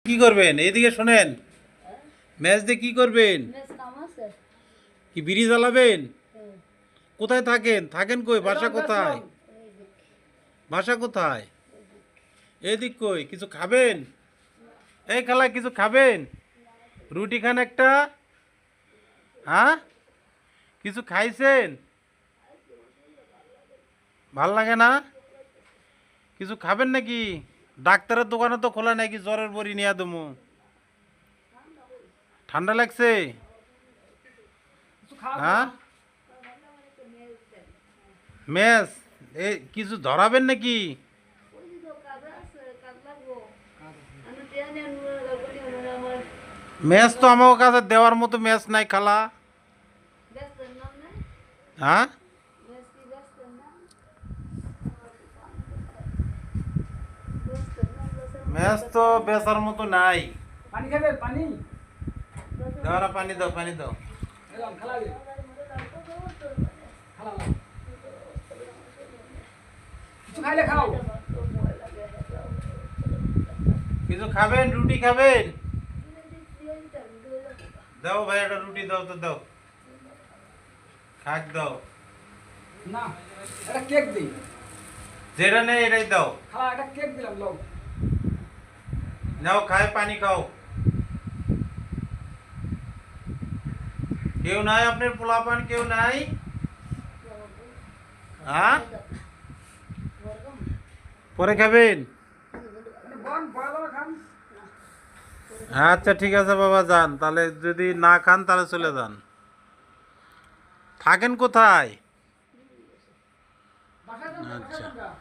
কি করবেন? এইদিকে শোনেন, ম্যাচ দিয়ে কি করবেন? কি বিড়ি জ্বালাবেন? কোথায় থাকেন? থাকেন কই? বাসা কোথায়? বাসা কোথায়? এদিক কই? কিছু খাবেন? এই খালা কিছু খাবেন? রুটি খান একটা? হ্যাঁ, কিছু খাইছেন? ভাল লাগে না? কিছু খাবেন নাকি? ডাক্তারের দোকানে তো খোলা নাকি, জ্বরের বড়ি নিয়ে দেবো। ঠান্ডা লাগছে? হ্যাঁ, মেস এ কিছু ধরাবেন নাকি? ম্যাচ তো আমার কাছে দেওয়ার মতো ম্যাচ নাই খালা। হ্যাঁ, ম্যাচ তো বেচার মতো নাই। পানি খাবে পানি দেওয়ারা পানি দাও, পানি দাও। এলাম খালা দে খালা লাও। কিছু খাইলে খাও কিছু খাবেন? রুটি খাবেন? দাও ভাই, একটা রুটি দাও তো, দাও। খাক দাও। না এটা কেক দিই যেটা নেই এটাই দাও। খালা এটা কেক দিলাম লাও নাও, খায় পানি খাও। কেউ নাই আপনার পোলাপান? কেউ নাই? হ্যাঁ, পরে খাবেন? বন বড় খান আচ্ছা ঠিক আছে বাবা, যান তাহলে। যদি না খান তাহলে চলে যান। থাকেন কোথায়? বাসায় যান আচ্ছা। বাসায় যান